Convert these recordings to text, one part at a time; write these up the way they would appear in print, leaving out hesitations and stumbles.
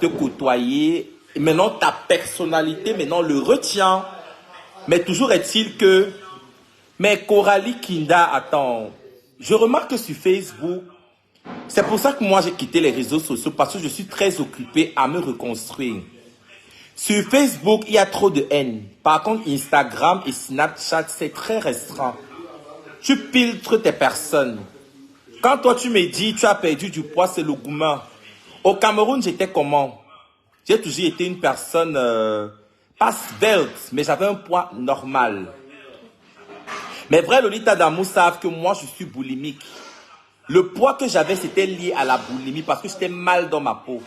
te côtoyer. Et maintenant, ta personnalité, maintenant, le retient. Mais toujours est-il que... Mais Coralie Kinda, attends. Je remarque que sur Facebook, c'est pour ça que moi, j'ai quitté les réseaux sociaux parce que je suis très occupé à me reconstruire. Sur Facebook, il y a trop de haine. Par contre, Instagram et Snapchat, c'est très restreint. Tu filtres tes personnes. Quand toi, tu me dis, tu as perdu du poids, c'est le gourmand. Au Cameroun, j'étais comment? J'ai toujours été une personne, pas svelte, mais j'avais un poids normal. Mes vrais Lolita d'amour savent que moi, je suis boulimique. Le poids que j'avais, c'était lié à la boulimie parce que j'étais mal dans ma peau.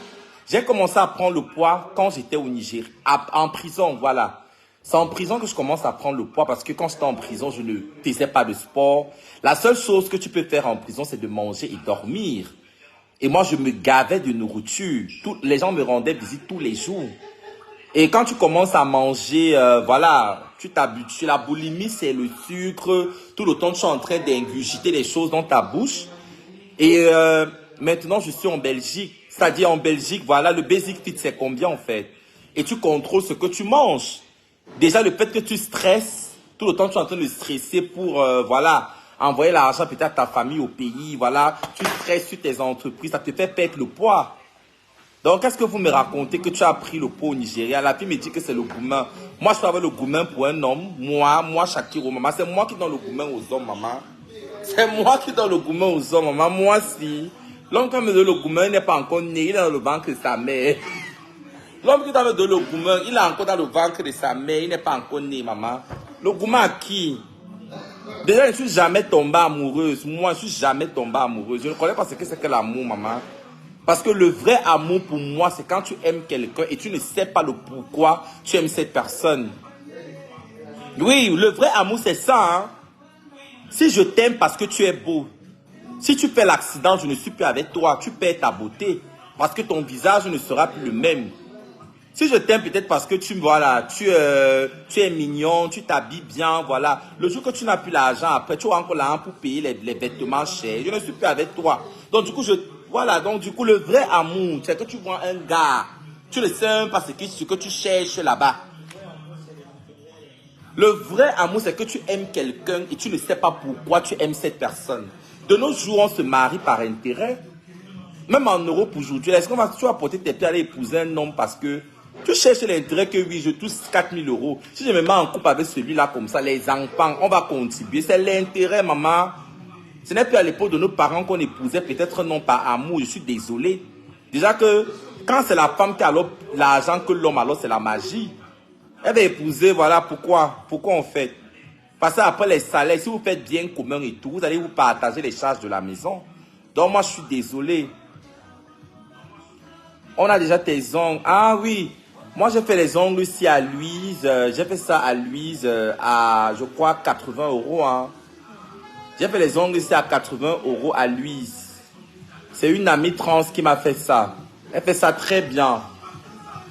J'ai commencé à prendre le poids quand j'étais au Niger, en prison, voilà. C'est en prison que je commence à prendre le poids parce que quand j'étais en prison, je ne faisais pas de sport. La seule chose que tu peux faire en prison, c'est de manger et dormir. Et moi, je me gavais de nourriture. Les gens me rendaient visite tous les jours. Et quand tu commences à manger, voilà, tu t'habitues. La boulimie, c'est le sucre. Tout le temps, tu es en train d'ingurgiter les choses dans ta bouche. Et maintenant, je suis en Belgique. C'est-à-dire en Belgique, voilà, le basic fit, c'est combien en fait? Et tu contrôles ce que tu manges. Déjà, le fait que tu stresses, tout le temps, tu es en train de stresser pour, voilà, envoyer l'argent peut-être à ta famille au pays, voilà. Tu stresses sur tes entreprises, ça te fait perdre le poids. Donc, qu'est-ce que vous me racontez que tu as pris le poids au Nigeria? La fille me dit que c'est le gourmand. Moi, je peux avoir le gourmand pour un homme. Moi, Shakiro, maman, c'est moi qui donne le gourmand aux hommes, maman. C'est moi qui donne le gourmand aux hommes, maman. Moi, si. L'homme qui me donne le gourmand, il n'est pas encore né, il est dans le ventre de sa mère. L'homme qui me donne le gourmand, il est encore dans le ventre de sa mère, il n'est pas encore né, maman. Le gourmand à qui? Déjà, je ne suis jamais tombée amoureuse. Moi, je ne suis jamais tombée amoureuse. Je ne connais pas ce que c'est que l'amour, maman. Parce que le vrai amour pour moi, c'est quand tu aimes quelqu'un et tu ne sais pas le pourquoi tu aimes cette personne. Oui, le vrai amour, c'est ça. Hein? Si je t'aime parce que tu es beau, si tu fais l'accident, je ne suis plus avec toi, tu perds ta beauté. Parce que ton visage ne sera plus le même. Si je t'aime peut-être parce que voilà, tu es mignon, tu t'habilles bien, voilà. Le jour que tu n'as plus l'argent, après, tu as encore l'argent pour payer les vêtements chers. Je ne suis plus avec toi. Donc du coup, voilà, donc du coup, le vrai amour, c'est que tu vois un gars, tu ne sais même pas ce que tu cherches là-bas. Le vrai amour, c'est que tu aimes quelqu'un et tu ne sais pas pourquoi tu aimes cette personne. De nos jours, on se marie par intérêt. Même en Europe aujourd'hui, est-ce que tu vas porter tes pieds à aller épouser un homme parce que tu cherches l'intérêt que oui, je touche 4 000 euros. Si je me mets en couple avec celui-là comme ça, les enfants, on va contribuer. C'est l'intérêt, maman. Ce n'est plus à l'époque de nos parents qu'on épousait peut-être non par amour. Je suis désolé. Déjà que quand c'est la femme qui a l'argent que l'homme, alors c'est la magie. Elle va épouser, voilà pourquoi. Pourquoi on fait? Parce qu'après les salaires, si vous faites bien commun et tout, vous allez vous partager les charges de la maison. Donc moi, je suis désolé. On a déjà tes ongles. Ah oui. Moi, j'ai fait les ongles ici à Louise. J'ai fait ça à Louise à, je crois, 80 euros. Hein. J'ai fait les ongles ici à 80 euros à Louise. C'est une amie trans qui m'a fait ça. Elle fait ça très bien.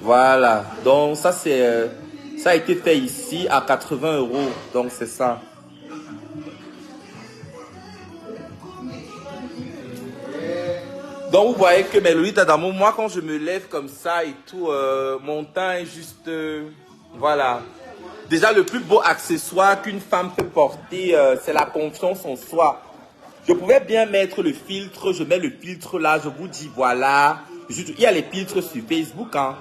Voilà. Donc, ça, ça a été fait ici à 80 euros. Donc, c'est ça. Donc, vous voyez que mes Lolita d'amour, moi, quand je me lève comme ça et tout, mon teint est juste... voilà. Déjà, le plus beau accessoire qu'une femme peut porter, c'est la confiance en soi. Je pouvais bien mettre le filtre, je mets le filtre là, je vous dis, voilà. Il y a les filtres sur Facebook. Hein.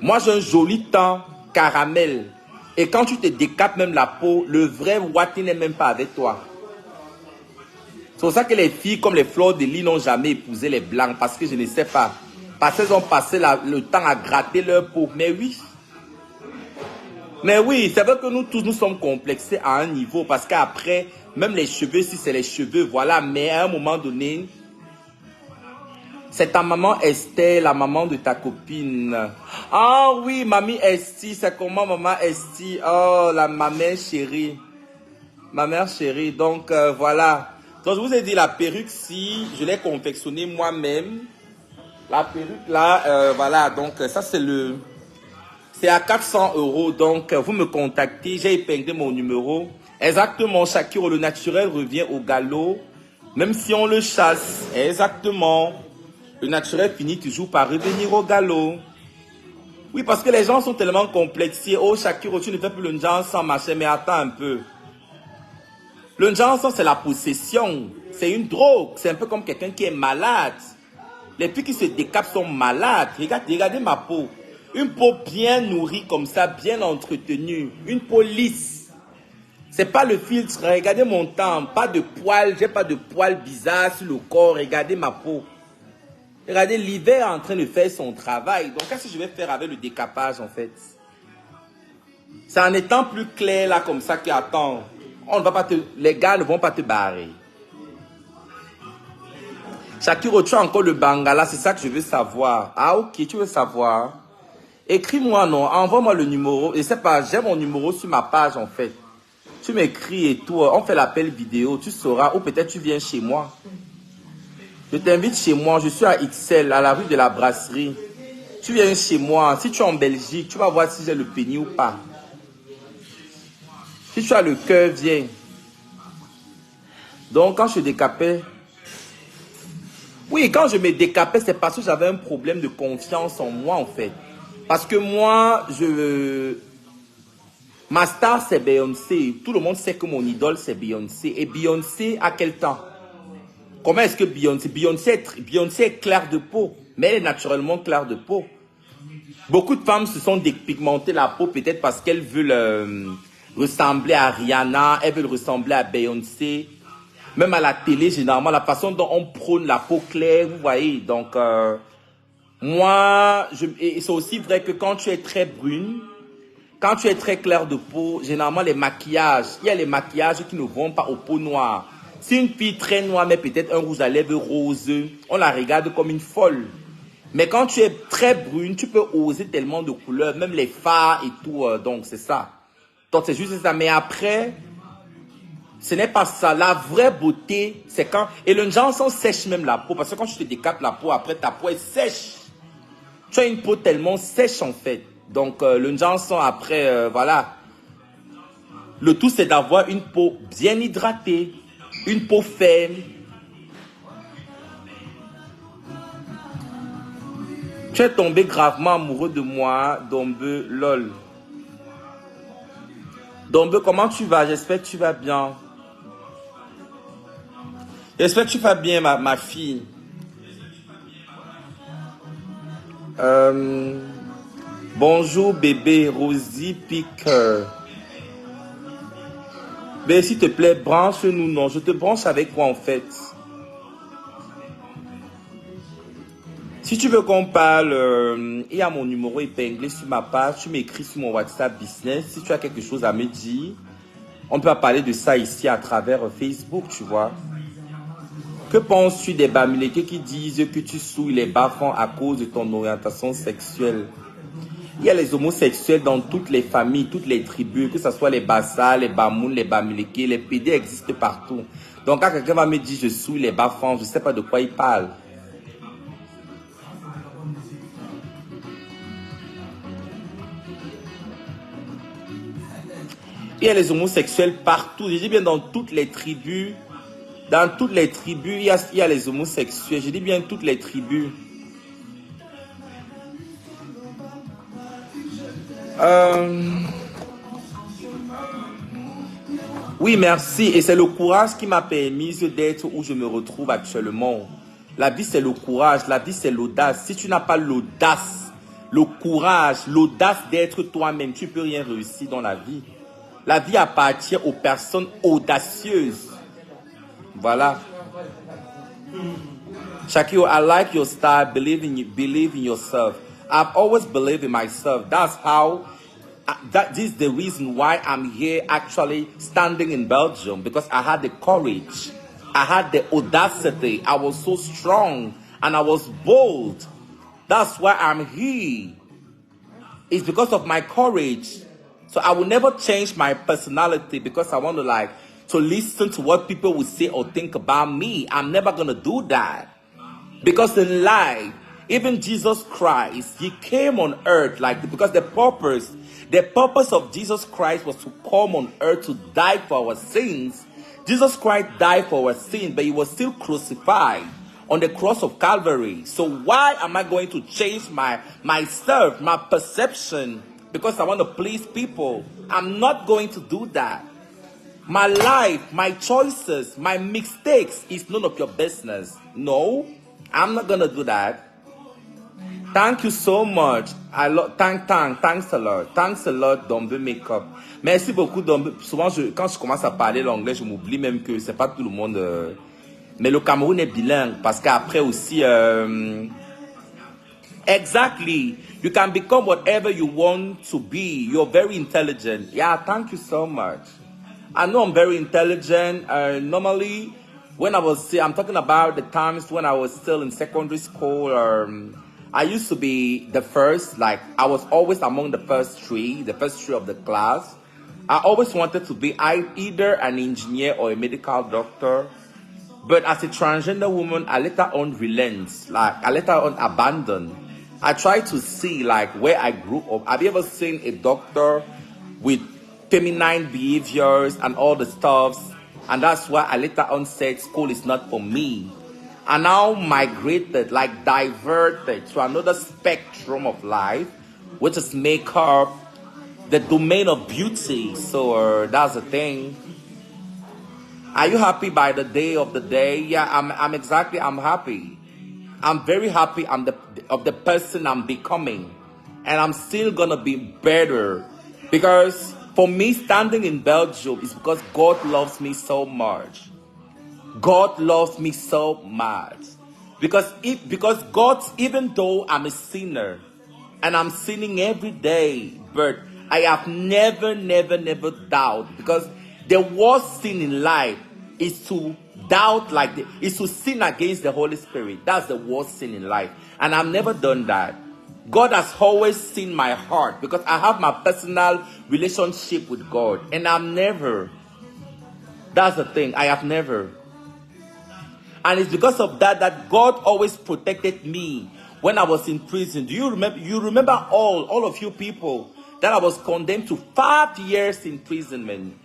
Moi, j'ai un joli teint caramel. Et quand tu te décapes même la peau, le vrai Wati n'est même pas avec toi. C'est pour ça que les filles comme les fleurs de lis n'ont jamais épousé les blancs. Parce que je ne sais pas. Parce qu'elles ont passé le temps à gratter leur peau. Mais oui. Mais oui, c'est vrai que nous tous, nous sommes complexés à un niveau. Parce qu'après, même les cheveux, si c'est les cheveux, voilà. Mais à un moment donné, c'est ta maman Esther, la maman de ta copine. Ah oui, mamie Esti, c'est comment maman Esti? Oh, ma mère chérie. Ma mère chérie. Donc, voilà. Donc, je vous ai dit, la perruque, si je l'ai confectionnée moi-même. La perruque, là, voilà. Donc, ça, c'est à 400 euros. Donc, vous me contactez. J'ai épinglé mon numéro. Exactement, Shakiro, le naturel revient au galop. Même si on le chasse. Exactement. Le naturel finit toujours par revenir au galop. Oui, parce que les gens sont tellement complexés. Oh, Shakiro, tu ne fais plus le Njan sans machin, mais attends un peu. Le Njan sans, c'est la possession. C'est une drogue. C'est un peu comme quelqu'un qui est malade. Les filles qui se décapent sont malades. Regardez ma peau. Une peau bien nourrie comme ça, bien entretenue. Une peau lisse. C'est pas le filtre. Regardez mon temps. Pas de poils. J'ai pas de poils bizarres sur le corps. Regardez ma peau. Regardez, l'hiver est en train de faire son travail. Donc, qu'est-ce que je vais faire avec le décapage, en fait? C'est en étant plus clair, là, comme ça, que, attends, on ne va pas te, les gars ne vont pas te barrer. Shakiro, tu as encore le Bangala, c'est ça que je veux savoir. Ah, ok, tu veux savoir. Écris-moi, non, envoie-moi le numéro. Je sais pas, j'ai mon numéro sur ma page, en fait. Tu m'écris et tout, on fait l'appel vidéo, tu sauras, ou peut-être tu viens chez moi. Je t'invite chez moi, je suis à XL, à la rue de la Brasserie. Tu viens chez moi, si tu es en Belgique, tu vas voir si j'ai le pénis ou pas. Si tu as le cœur, viens. Donc, quand je décapais... Oui, quand je me décapais, c'est parce que j'avais un problème de confiance en moi, en fait. Parce que moi, ma star, c'est Beyoncé. Tout le monde sait que mon idole, c'est Beyoncé. Et Beyoncé, à quel temps? Comment est-ce que Beyoncé est claire de peau, mais elle est naturellement claire de peau. Beaucoup de femmes se sont dépigmentées la peau peut-être parce qu'elles veulent ressembler à Rihanna, elles veulent ressembler à Beyoncé. Même à la télé, généralement, la façon dont on prône la peau claire, vous voyez. Donc, moi, et c'est aussi vrai que quand tu es très brune, quand tu es très claire de peau, généralement les maquillages, il y a les maquillages qui ne vont pas aux peaux noires. Si une fille très noire met peut-être un rouge à lèvres rose, on la regarde comme une folle. Mais quand tu es très brune, tu peux oser tellement de couleurs, même les fards et tout, donc c'est ça. Donc c'est juste ça. Mais après, ce n'est pas ça. La vraie beauté, c'est quand... Et le Johnson sèche même la peau, parce que quand tu te décapes la peau, après ta peau est sèche. Tu as une peau tellement sèche en fait. Donc le Johnson après, voilà. Le tout c'est d'avoir une peau bien hydratée. Une peau ferme. Tu es tombé gravement amoureux de moi, Dombe, lol. Dombe, comment tu vas? J'espère que tu vas bien. J'espère que tu vas bien, ma fille. Bonjour, bébé, Rosie Picker. Mais s'il te plaît, branche-nous, non. Je te branche avec quoi, en fait? Si tu veux qu'on parle, il y a mon numéro épinglé sur ma page. Tu m'écris sur mon WhatsApp business. Si tu as quelque chose à me dire, on peut parler de ça ici à travers Facebook, tu vois. Que penses-tu des Bamileke qui disent que tu souilles les bas-fonds à cause de ton orientation sexuelle? Il y a les homosexuels dans toutes les familles, toutes les tribus, que ce soit les Bassa, les Bamoun, les Bamileke, les PD existent partout. Donc quand quelqu'un va me dire je souille les bas-fonds, je ne sais pas de quoi il parle. Il y a les homosexuels partout, je dis bien dans toutes les tribus. Dans toutes les tribus, il y a les homosexuels. Je dis bien toutes les tribus. Oui, merci. Et c'est le courage qui m'a permis d'être où je me retrouve actuellement. La vie, c'est le courage. La vie, c'est l'audace. Si tu n'as pas l'audace, le courage, l'audace d'être toi-même, tu ne peux rien réussir dans la vie. La vie appartient aux personnes audacieuses. Voilà. Shakio, I like your style. Believe in yourself. I've always believed in myself. That's how... this is the reason why I'm here actually standing in Belgium, because I had the courage, I had the audacity, I was so strong and I was bold. That's why I'm here. It's because of my courage. So I will never change my personality because I want to listen to what people will say or think about me. I'm never going to do that. Because in life, even Jesus Christ, he came on earth because the purpose of Jesus Christ was to come on earth to die for our sins. Jesus Christ died for our sins, but he was still crucified. on the cross of Calvary. So why am I going to change myself, my perception, because I want to please people? I'm not going to do that. My life, my choices, my mistakes is none of your business. No, I'm not going to do that. Thank you so much. Thanks a lot. Thanks a lot, Dombe Makeup. Merci beaucoup, Dombe. Souvent, quand je commence à parler l'anglais, je m'oublie même que c'est pas tout le monde. Mais le Cameroun est bilingue parce qu'après aussi. Exactly. You can become whatever you want to be. You're very intelligent. Yeah, thank you so much. I know I'm very intelligent. Normally, when I'm talking about the times when I was still in secondary school. I used to be the first, like I was always among the first three of the class. I always wanted to be either an engineer or a medical doctor. But as a transgender woman, I later on relent, I later on abandoned. I tried to see like where I grew up. Have you ever seen a doctor with feminine behaviors and all the stuffs? And that's why I later on said school is not for me. I now migrated, like diverted to another spectrum of life, which is makeup, the domain of beauty. So that's the thing. Are you happy by the day of the day? Yeah, I'm happy. I'm very happy. I'm of the person I'm becoming. And I'm still gonna be better. Because for me, standing in Belgium is because God loves me so much. God loves me so much. Because God, even though I'm a sinner, and I'm sinning every day, but I have never doubt. Because the worst sin in life is to doubt, is to sin against the Holy Spirit. That's the worst sin in life. And I've never done that. God has always seen my heart because I have my personal relationship with God. And I've never. That's the thing. I have never. And it's because of that God always protected me when I was in prison. Do you remember? You remember all of you people that I was condemned to 5 years imprisonment.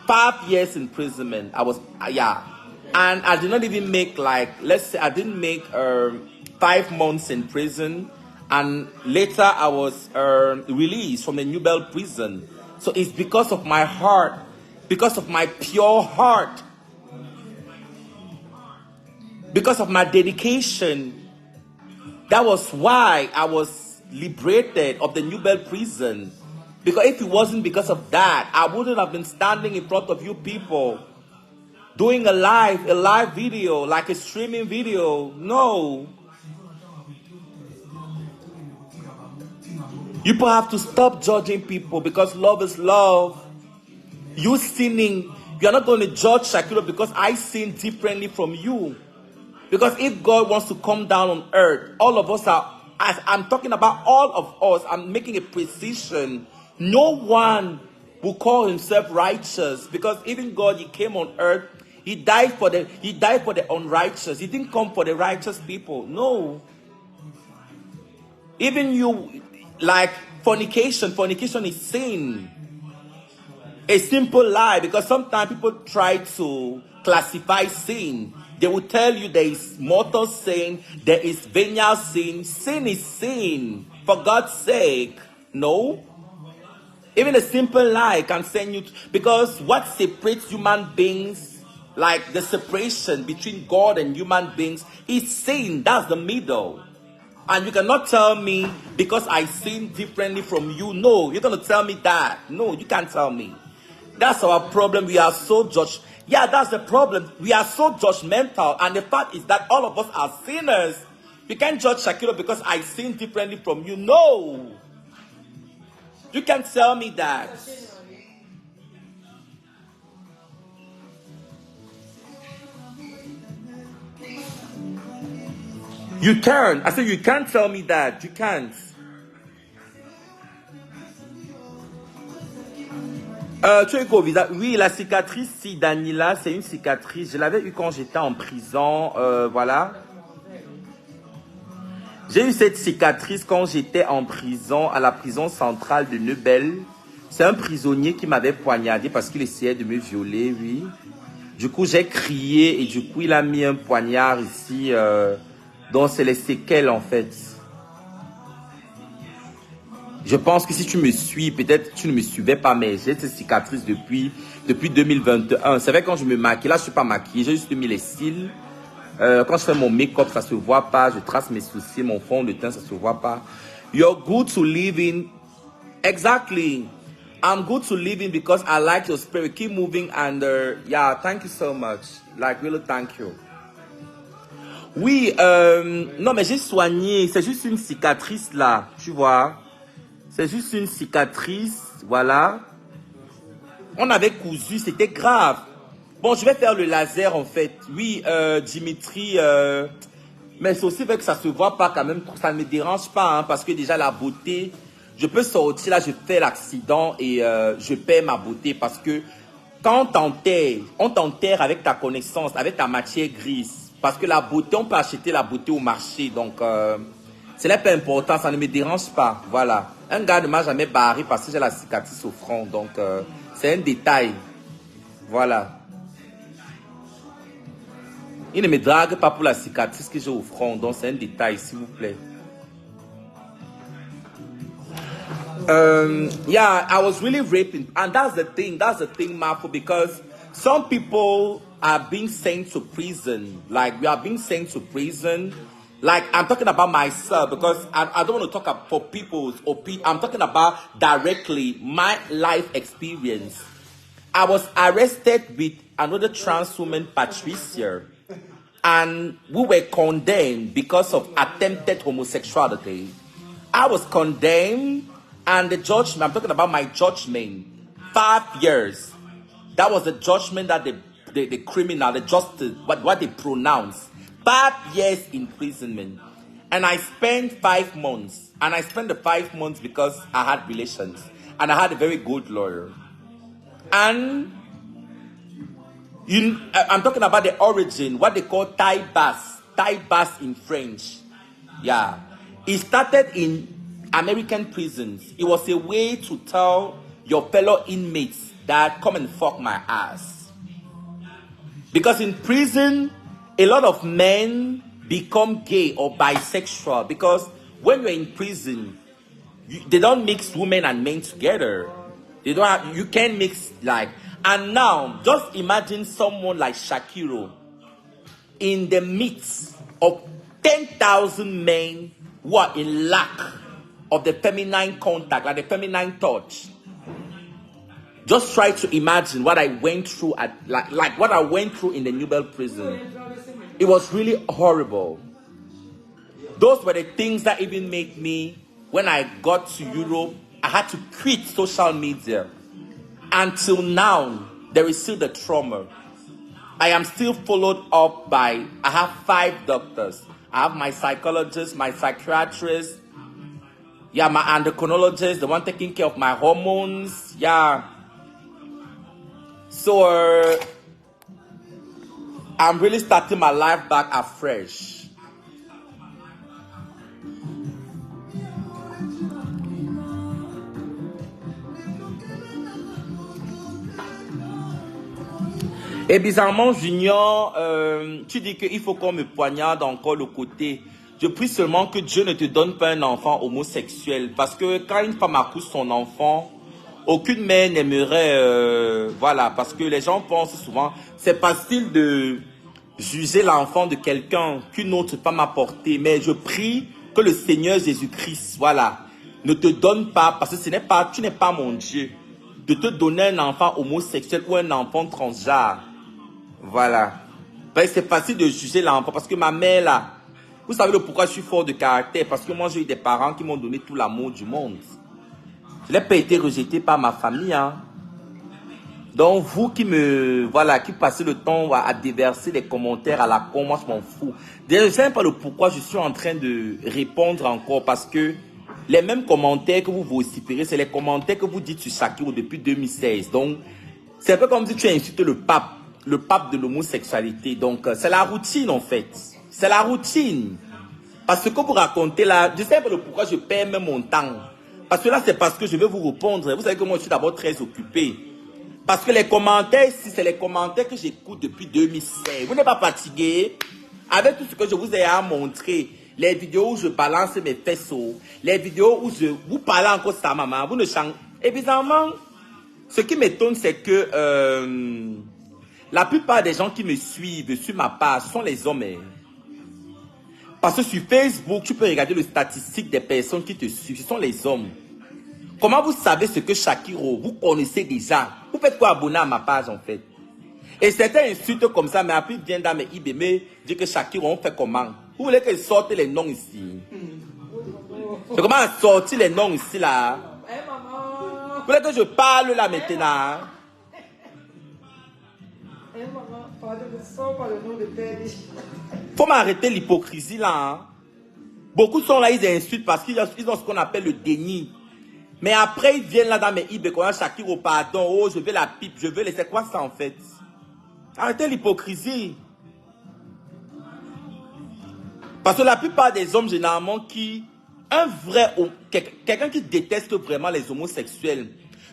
5 years imprisonment. I was, yeah. And I did not even make let's say I didn't make 5 months in prison. And later I was released from the New Bell prison. So it's because of my heart, because of my pure heart, because of my dedication. That was why I was liberated of the New Bell prison. Because if it wasn't because of that, I wouldn't have been standing in front of you people doing a live video, like a streaming video. No. You people have to stop judging people because love is love. You sinning, you're not going to judge Shakira because I sin differently from you. Because if God wants to come down on earth, all of us are, as I'm talking about all of us, I'm making a precision. No one will call himself righteous because even God, he came on earth. He died for the unrighteous. He didn't come for the righteous people. No. Even you, like fornication is sin. A simple lie, because sometimes people try to classify sin. They will tell you there is mortal sin, there is venial sin. Sin is sin, for God's sake. No. Even a simple lie can send you to, because what separates human beings, like the separation between God and human beings, is sin. That's the middle. And you cannot tell me because I sin differently from you. No, you're going to tell me that. No, you can't tell me. That's our problem. We are so Yeah, that's the problem. We are so judgmental. And the fact is that all of us are sinners. You can't judge Shakira because I sin differently from you. No. You can't tell me that. You can't. I said you can't tell me that. You can't. Tu es au visage. Oui, la cicatrice, si Danila, c'est une cicatrice. Je l'avais eu quand j'étais en prison. Voilà. J'ai eu cette cicatrice quand j'étais en prison, à la prison centrale de Neubel. C'est un prisonnier qui m'avait poignardé parce qu'il essayait de me violer, oui. Du coup, j'ai crié et du coup, il a mis un poignard ici. Donc, c'est les séquelles en fait. Je pense que si tu me suis, peut-être tu ne me suivais pas, mais j'ai cette cicatrice depuis 2021. C'est vrai, quand je me maquille, là je suis pas maquillée, j'ai juste mis les cils. Quand je fais mon make-up, ça se voit pas. Je trace mes sourcils, mon fond de teint, ça se voit pas. You're good to live in. Exactly. I'm good to live in because I like your spirit. Keep moving and yeah, thank you so much. Like, really thank you. Oui, non mais j'ai soigné. C'est juste une cicatrice là, tu vois. C'est juste une cicatrice, voilà. On avait cousu, c'était grave. Bon, je vais faire le laser en fait. Oui, Dimitri, mais c'est aussi vrai que ça se voit pas quand même. Ça ne me dérange pas, hein, parce que déjà la beauté, je peux sortir là, je fais l'accident et je perds ma beauté parce que quand on t'enterre avec ta connaissance, avec ta matière grise. Parce que la beauté, on peut acheter la beauté au marché, donc ce n'est pas important, ça ne me dérange pas, voilà. Un gars ne m'a jamais barré parce que j'ai la cicatrice au front, donc c'est un détail, voilà. Il ne me drague pas pour la cicatrice que j'ai au front, donc c'est un détail, s'il vous plaît. Yeah, I was really raping, and that's the thing, Marco, because some people are being sent to prison. Like, we are being sent to prison. Like, I'm talking about myself because I don't want to talk for people's opinion. I'm talking about directly my life experience. I was arrested with another trans woman, Patricia, and we were condemned because of attempted homosexuality. I was condemned, and the judgment, I'm talking about my judgment, 5 years. That was the judgment that the criminal, the justice, what they pronounced. 5 years imprisonment. And I spent 5 months. And I spent the 5 months because I had relations. And I had a very good lawyer. And I'm talking about the origin, what they call Thai bass in French. Yeah. It started in American prisons. It was a way to tell your fellow inmates that come and fuck my ass. Because in prison, a lot of men become gay or bisexual because when you're in prison, they don't mix women and men together. They don't have, you can't mix like, and now just imagine someone like Shakiro in the midst of 10,000 men who are in lack of the feminine contact, like the feminine touch. Just try to imagine what I went through like what I went through in the Newell prison. It was really horrible. Those were the things that even made me, when I got to Europe, I had to quit social media. Until now, there is still the trauma. I am still followed up by, I have 5 doctors. I have my psychologist, my psychiatrist, yeah, my endocrinologist, the one taking care of my hormones, yeah. So, I'm really starting my life back afresh. Et bizarrement, Junior, tu dis qu'il faut qu'on me poignarde encore le côté. Je prie seulement que Dieu ne te donne pas un enfant homosexuel. Parce que quand une femme accouche son enfant, aucune mère n'aimerait... voilà, parce que les gens pensent souvent... C'est facile de juger l'enfant de quelqu'un qu'une autre femme a porté. Mais je prie que le Seigneur Jésus-Christ, voilà, ne te donne pas, parce que ce n'est pas, tu n'es pas mon Dieu, de te donner un enfant homosexuel ou un enfant transgenre. Voilà. Ben, c'est facile de juger l'enfant parce que ma mère là, vous savez le pourquoi je suis fort de caractère, parce que moi j'ai eu des parents qui m'ont donné tout l'amour du monde. Je n'ai pas été rejeté par ma famille, hein. Donc vous qui me, voilà, qui passez le temps à déverser des commentaires à la con, moi je m'en fous. Déjà je ne sais pas le pourquoi je suis en train de répondre encore, parce que les mêmes commentaires que vous vociférez, c'est les commentaires que vous dites sur Shakiro depuis 2016. Donc c'est un peu comme si tu insultes le pape de l'homosexualité. Donc c'est la routine en fait. C'est la routine. Parce que vous racontez là, je sais pas le pourquoi je perds même mon temps. Parce que là c'est parce que je vais vous répondre. Vous savez que moi je suis d'abord très occupé. Parce que les commentaires ici, c'est les commentaires que j'écoute depuis 2016. Vous n'êtes pas fatigué? Avec tout ce que je vous ai montré, les vidéos où je balance mes faisceaux, les vidéos où je vous parlez encore de sa maman, vous ne changez. Évidemment, ce qui m'étonne, c'est que la plupart des gens qui me suivent sur ma page sont les hommes. Parce que sur Facebook, tu peux regarder les statistiques des personnes qui te suivent. Ce sont les hommes. Comment vous savez ce que Shakiro, vous connaissez déjà? Vous faites quoi abonner à ma page en fait? Et certains insultes comme ça, mais après ils viennent dans mes IBM, dire que Shakiro, on fait comment? Vous voulez que je sorte les noms ici? Je commence à sortir les noms ici là. Vous voulez que je parle là maintenant? Faut m'arrêter l'hypocrisie là. Hein? Beaucoup sont là, ils insultent parce qu'ils ont ce qu'on appelle le déni. Mais après, ils viennent là dans mes IB, quand Shakiro, pardon, oh, je veux la pipe, je veux les... C'est quoi ça en fait? Arrêtez l'hypocrisie. Parce que la plupart des hommes, généralement, quelqu'un qui déteste vraiment les homosexuels,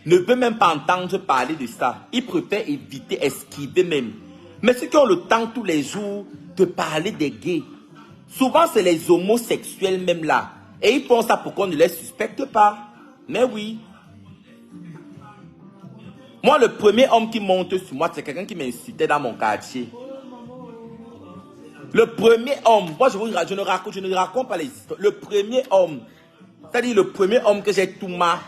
ne peut même pas entendre parler de ça. Il préfère éviter, esquiver même. Mais ceux qui ont le temps tous les jours de parler des gays, souvent c'est les homosexuels même là. Et ils font ça pour qu'on ne les suspecte pas. Mais oui. Moi, le premier homme qui monte sur moi, c'est quelqu'un qui m'insultait dans mon quartier. Le premier homme, moi je ne raconte pas les histoires. Le premier homme, c'est-à-dire le premier homme que j'ai tout ma,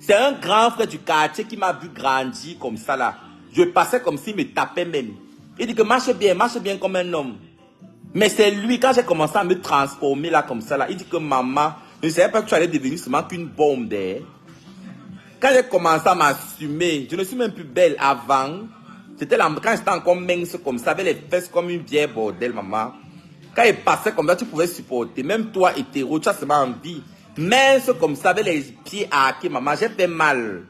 c'est un grand frère du quartier qui m'a vu grandir comme ça là. Je passais comme s'il me tapait même. Il dit que marche bien comme un homme. Mais c'est lui, quand j'ai commencé à me transformer là comme ça là, il dit que maman, je ne savais pas que tu allais devenir seulement qu'une bombe. Quand j'ai commencé à m'assumer, je ne suis même plus belle avant. C'était quand j'étais encore mince comme ça, avec les fesses comme une vieille bordel, maman. Quand il passait comme ça, tu pouvais supporter. Même toi, hétéro, tu as seulement envie. Mince comme ça, avec les pieds hackés, maman, j'ai fait mal.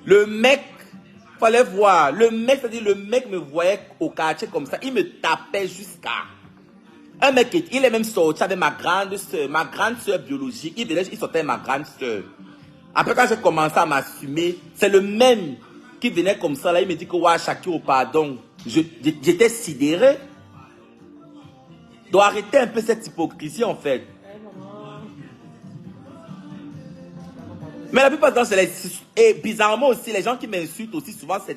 Le mec, fallait voir. Le mec, c'est-à-dire le mec me voyait au quartier comme ça. Il me tapait jusqu'à... Un mec, il est même sorti avec ma grande soeur biologique. Il sortait avec ma grande soeur. Après, quand j'ai commencé à m'assumer, c'est le même qui venait comme ça. Là, il me dit que, ouais, Shakiro, pardon. J'étais sidéré. Donc, arrêter un peu cette hypocrisie, en fait. Mais la plupart du temps, c'est les... Et bizarrement aussi, les gens qui m'insultent aussi, souvent, c'est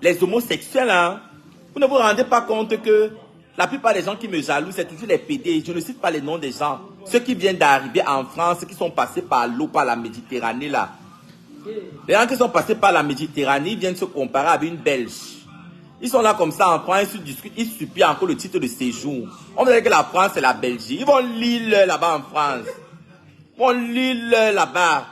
les homosexuels. Hein. Vous ne vous rendez pas compte que la plupart des gens qui me jalousent, c'est toujours les PD. Je ne cite pas les noms des gens. Ceux qui viennent d'arriver en France, ceux qui sont passés par l'eau, par la Méditerranée, là. Les gens qui sont passés par la Méditerranée, ils viennent se comparer avec une Belge. Ils sont là comme ça en France, ils se discutent, ils supplient encore le titre de séjour. On dirait que la France, c'est la Belgique. Ils vont lire là-bas en France. Ils vont lire là-bas.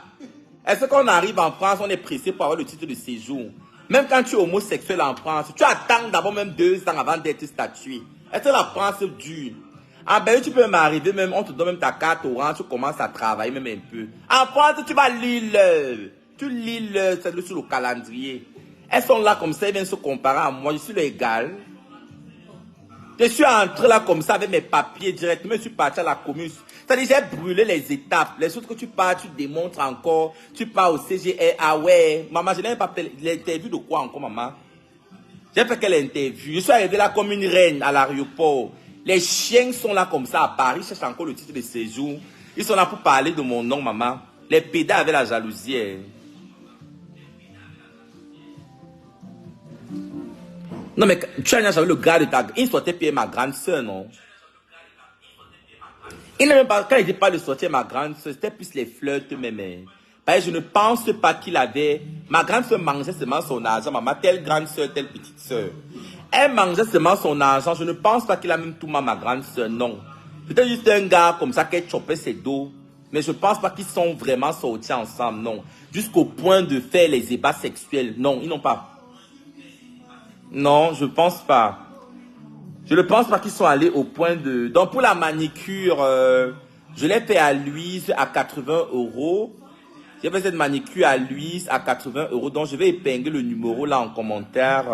Est-ce qu'on arrive en France, on est pressé pour avoir le titre de séjour? Même quand tu es homosexuel en France, tu attends d'abord même 2 ans avant d'être statué. Est-ce que la France dure? En Belgique, tu peux m'arriver même, on te donne même ta carte orange, tu commences à travailler même un peu. En France, tu vas lire l'heure. Tu lis l'heure, c'est sur le calendrier. Elles sont là comme ça, elles viennent se comparer à moi, je suis légal. Je suis entré là comme ça avec mes papiers directement, je suis parti à la commune. C'est-à-dire, j'ai brûlé les étapes. Les choses que tu pars, tu démontres encore. Tu pars au CGR, ah ouais. Maman, je n'ai pas fait l'interview de quoi encore, maman? J'ai fait quelle interview? Je suis arrivé là comme une reine à l'aéroport. Les chiens sont là comme ça à Paris, ils cherchent encore le titre de séjour. Ils sont là pour parler de mon nom, maman. Les pédas avaient la jalousie. Hein. Non, mais tu as jamais le gars de ta... Il sortait payer ma grande soeur, non? Il n'a même pas... Quand il dit pas de sortir ma grande soeur, c'était plus les flirts même. Parce que je ne pense pas qu'il avait... Ma grande soeur mangeait seulement son argent, maman. Telle grande soeur, telle petite soeur. Elle mangeait seulement son argent. Je ne pense pas qu'il a même tout ma grande soeur, non. C'était juste un gars comme ça qui chopait ses dos. Mais je ne pense pas qu'ils sont vraiment sortis ensemble, non. Jusqu'au point de faire les ébats sexuels. Non, ils n'ont pas. Non, je pense pas. Je ne pense pas qu'ils sont allés au point de... Donc pour la manicure, je l'ai fait à Louise à 80 €. J'ai fait cette manicure à Louise à 80 €. Donc je vais épingler le numéro là en commentaire.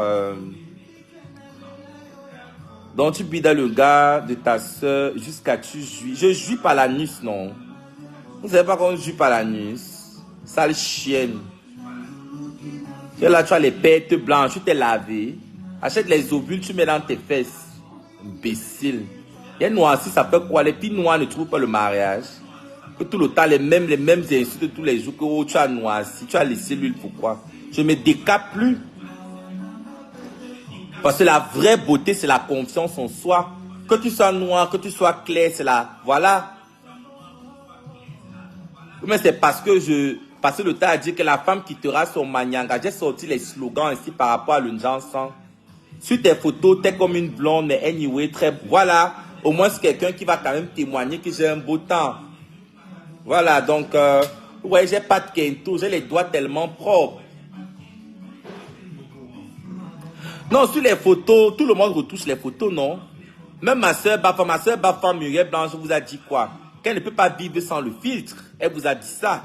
Donc tu bides le gars de ta soeur jusqu'à tu jouis. Je jouis par l'anus, non. Vous savez pas qu'on joue par l'anus. Sale chienne. Tu es là, tu as les pètes blanches, tu t'es lavé. Achète les ovules, tu mets dans tes fesses. Imbécile. Il y a noirci, ça fait quoi? Les petits noirs ne trouvent pas le mariage. Que tout le temps, les mêmes insultes tous les jours. Que oh, tu as noirci, tu as laissé l'huile, pourquoi? Je me décape plus. Parce que la vraie beauté, c'est la confiance en soi. Que tu sois noir, que tu sois clair, c'est la... Voilà. Mais c'est parce que je passais le temps à dire que la femme quittera son manyanga. J'ai sorti les slogans ici par rapport à l'Unjansan. Sur tes photos, t'es comme une blonde, mais anyway, très... Voilà. Au moins, c'est quelqu'un qui va quand même témoigner que j'ai un beau temps. Voilà, donc... ouais, j'ai pas de kento, j'ai les doigts tellement propres. Non, sur les photos, tout le monde retouche les photos, non? Même ma soeur Bafa Muriel Blanche vous a dit quoi? Qu'elle ne peut pas vivre sans le filtre. Elle vous a dit ça.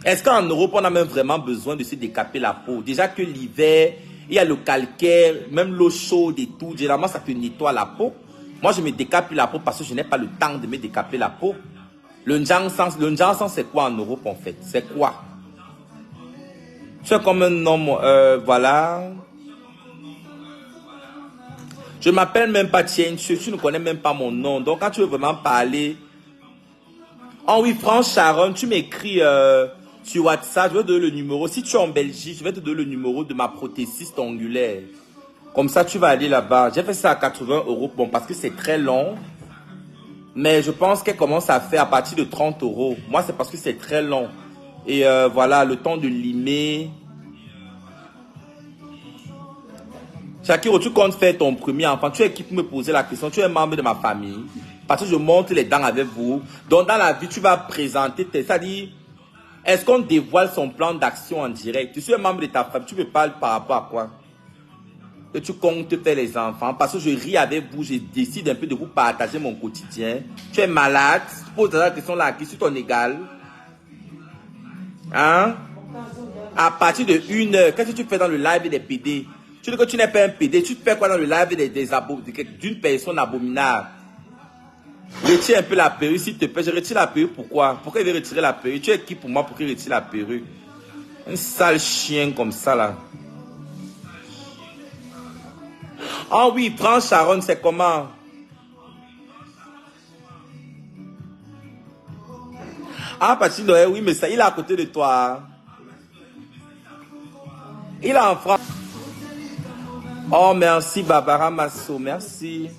Est-ce qu'en Europe, on a même vraiment besoin de se décaper la peau? Déjà que l'hiver, il y a le calcaire, même l'eau chaude et tout. Généralement, ça te nettoie la peau. Moi, je me décape la peau parce que je n'ai pas le temps de me décaper la peau. Le Njansan, c'est quoi en Europe, en fait? C'est quoi? Tu es comme un homme, voilà. Je m'appelle même pas Tien, tu ne connais même pas mon nom. Donc, quand tu veux vraiment parler... Oh oui, France Sharon, tu m'écris sur WhatsApp, je vais te donner le numéro. Si tu es en Belgique, je vais te donner le numéro de ma prothésiste ongulaire. Comme ça, tu vas aller là-bas. J'ai fait ça à 80 €. Bon, parce que c'est très long. Mais je pense qu'elle commence à faire à partir de 30 €. Moi, c'est parce que c'est très long. Et voilà, le temps de limer. Shakiro, tu comptes faire ton premier enfant. Tu es qui pour me poser la question? Tu es membre de ma famille. Parce que je monte les dents avec vous. Donc, dans la vie, tu vas présenter tes... C'est-à-dire, est-ce qu'on dévoile son plan d'action en direct? Tu suis un membre de ta famille. Tu me parles par rapport à quoi? Que tu comptes faire les enfants. Parce que je ris avec vous. Je décide un peu de vous partager mon quotidien. Tu es malade. Tu poses la question là. Qui suis ton égal? Hein? À partir de 1 heure, qu'est-ce que tu fais dans le live des PD? Tu dis que tu n'es pas un PD. Tu fais quoi dans le live d'une personne abominable? Retire un peu la perruque, s'il te plaît. Je retire la perruque, pourquoi? Pourquoi il veut retirer la perruque? Tu es qui pour moi pour qu'il retire la perruque? Un sale chien comme ça, là. Ah oui, France Sharon, c'est comment? Ah, Pachi Noël, oui, mais ça, il est à côté de toi. Il est en France. Oh, merci, Barbara Masso, merci.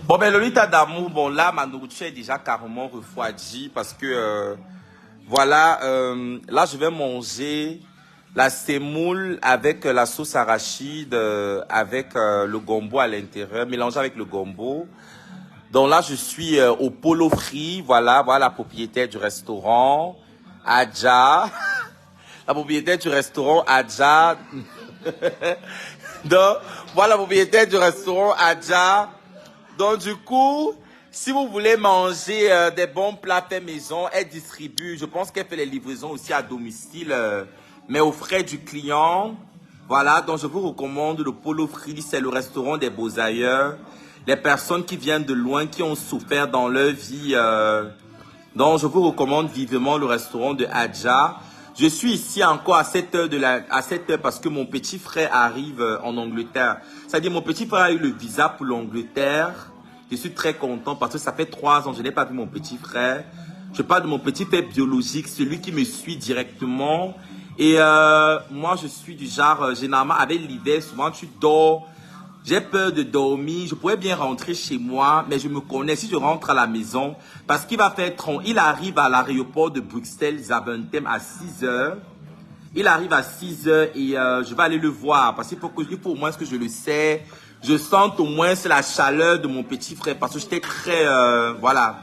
Bon, ben, Lolita d'amour, bon, là, ma nourriture est déjà carrément refroidie parce que, voilà, là, je vais manger la semoule avec la sauce arachide, avec le gombo à l'intérieur, mélangé avec le gombo. Donc là, je suis au Polo Free, voilà, voilà la propriétaire du restaurant, Adja. La propriétaire du restaurant, Adja. Donc, voilà la propriétaire du restaurant, Adja. Donc, du coup, si vous voulez manger des bons plats faits maison, elle distribue. Je pense qu'elle fait les livraisons aussi à domicile, mais aux frais du client. Voilà, donc je vous recommande le Polo Free, c'est le restaurant des beaux ailleurs. Les personnes qui viennent de loin, qui ont souffert dans leur vie. Donc, je vous recommande vivement le restaurant de Adja. Je suis ici encore à 7 heures, à 7 heures parce que mon petit frère arrive en Angleterre. C'est-à-dire, mon petit frère a eu le visa pour l'Angleterre. Je suis très content parce que ça fait 3 ans que je n'ai pas vu mon petit frère. Je parle de mon petit frère biologique, celui qui me suit directement. Et moi, je suis du genre, généralement, avec l'hiver, souvent tu dors. J'ai peur de dormir. Je pourrais bien rentrer chez moi, mais je me connais. Si je rentre à la maison, parce qu'il va faire il arrive à l'aéroport de Bruxelles-Zaventem à 6 heures. Il arrive à 6 heures et je vais aller le voir parce qu'il faut au moins que je le sais. Je sente au moins la chaleur de mon petit frère parce que j'étais très... voilà.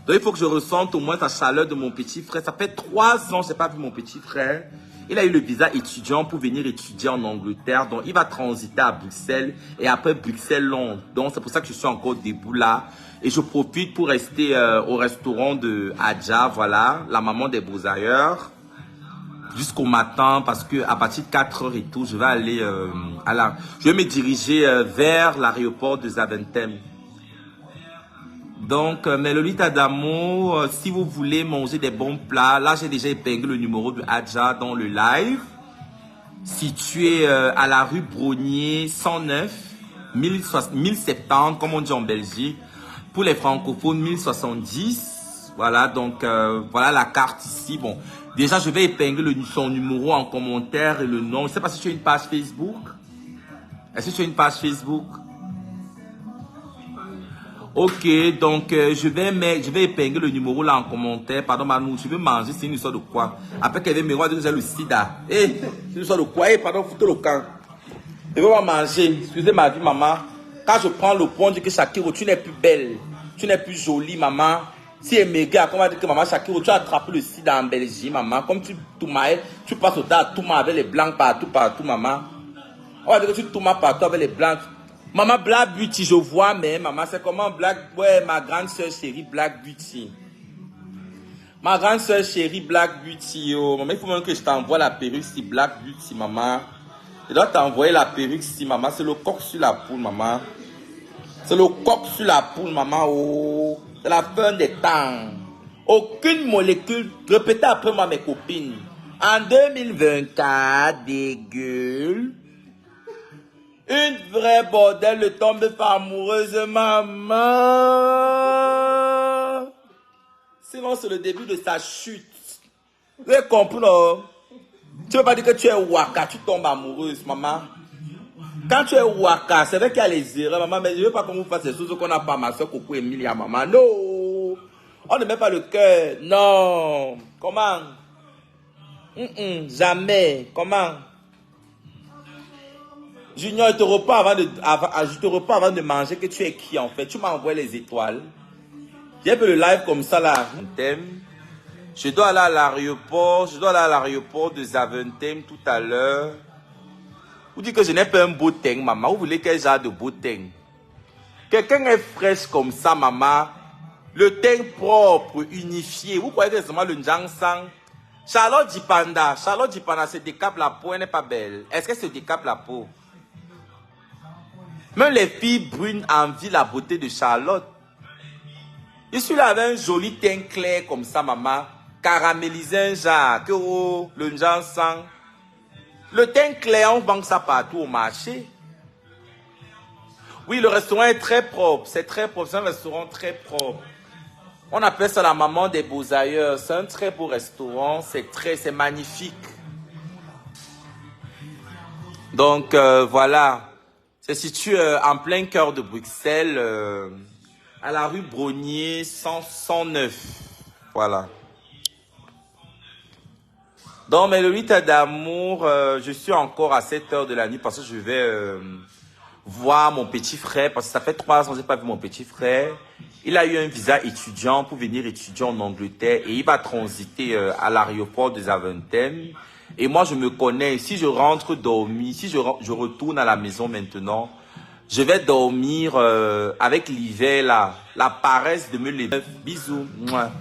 Donc il faut que je ressente au moins la chaleur de mon petit frère. Ça fait 3 ans que je n'ai pas vu mon petit frère. Il a eu le visa étudiant pour venir étudier en Angleterre. Donc, il va transiter à Bruxelles et après Bruxelles-Londres. Donc, c'est pour ça que je suis encore debout là. Et je profite pour rester au restaurant de Adja, voilà, la maman des beaux ailleurs. jusqu'au matin parce que à partir de 4 heures et tout, je vais aller je vais me diriger vers l'aéroport de Zaventem. Donc, Mélolita d'amour, si vous voulez manger des bons plats, là j'ai déjà épinglé le numéro de Adja dans le live. Situé à la rue Brognier 109, 1070, comme on dit en Belgique. Pour les francophones, 1070. Voilà, donc voilà la carte ici. Bon, déjà je vais épingler son numéro en commentaire et le nom. Je ne sais pas si tu as une page Facebook. Est-ce que tu as une page Facebook? Ok, donc je vais épingler le numéro là en commentaire. Pardon, Manou, je veux manger, c'est une histoire de quoi? Après qu'elle me voit dire que j'ai le sida. C'est une histoire de quoi? Pardon, foutez le camp. Je vais manger. Excusez ma vie, maman. Quand je prends le point, je dis que Shakiro, tu n'es plus belle. Tu n'es plus jolie, maman. Si elle me regarde, comment dire que maman Shakiro, tu as attrapé le sida en Belgique, maman. Comme tu passes au tas, tout avec les blancs partout, maman. On va dire que tu tournes partout avec les blancs. Maman Black Beauty, je vois, mais maman, c'est comment ouais, ma grande soeur chérie Black Beauty. Ma grande soeur chérie Black Beauty, oh. Maman, il faut même que je t'envoie la perruque si Black Beauty, maman. Je dois t'envoyer la perruque si, maman. C'est le coq sur la poule, maman. C'est le coq sur la poule, maman, oh. C'est la fin des temps. Aucune molécule. Répétez après moi, mes copines. En 2024, des gueules. Une vraie bordel le tombe amoureuse, maman. Sinon, c'est le début de sa chute. Vous avez compris, non? Tu ne veux pas dire que tu es waka, tu tombes amoureuse, maman. Quand tu es waka, c'est vrai qu'il y a les erreurs, maman, mais je ne veux pas qu'on vous fasse ces choses qu'on n'a pas, ma soeur Coco Emilia, maman. Non! On ne met pas le cœur. Non! Comment? Jamais. Comment? Junior, je te repas avant de manger que tu es qui en fait? Tu m'as envoyé les étoiles. J'ai fait le live comme ça là. Je dois aller à l'aéroport. Je dois aller à l'aéroport de Zaventem tout à l'heure. Vous dites que je n'ai pas un beau teint, maman. Vous voulez quel genre de beau teint? Quelqu'un est fraîche comme ça, maman. Le teint propre, unifié. Vous croyez que c'est seulement le Njangsang? Charlotte Dipanda, se décape la peau, elle n'est pas belle. Est-ce qu'elle se décape la peau? Même les filles brunes envient la beauté de Charlotte. Je suis là avec un joli teint clair comme ça, maman. Caramélisé un genre, que oh, le genre sang. Le teint clair, on vend ça partout au marché. Oui, le restaurant est très propre. C'est très propre, c'est un restaurant très propre. On appelle ça la maman des beaux ailleurs. C'est un très beau restaurant, c'est magnifique. Donc, voilà. C'est situé en plein cœur de Bruxelles, à la rue Brognier 109. Voilà. Donc, Mélolita d'amour, je suis encore à 7 heures de la nuit parce que je vais voir mon petit frère. Parce que ça fait 3 ans que je n'ai pas vu mon petit frère. Il a eu un visa étudiant pour venir étudier en Angleterre et il va transiter à l'aéroport de Zaventem. Et moi, je me connais. Si je rentre dormir, si je retourne à la maison maintenant, je vais dormir avec l'hiver là, la paresse de me lever. Bisous. Mouah.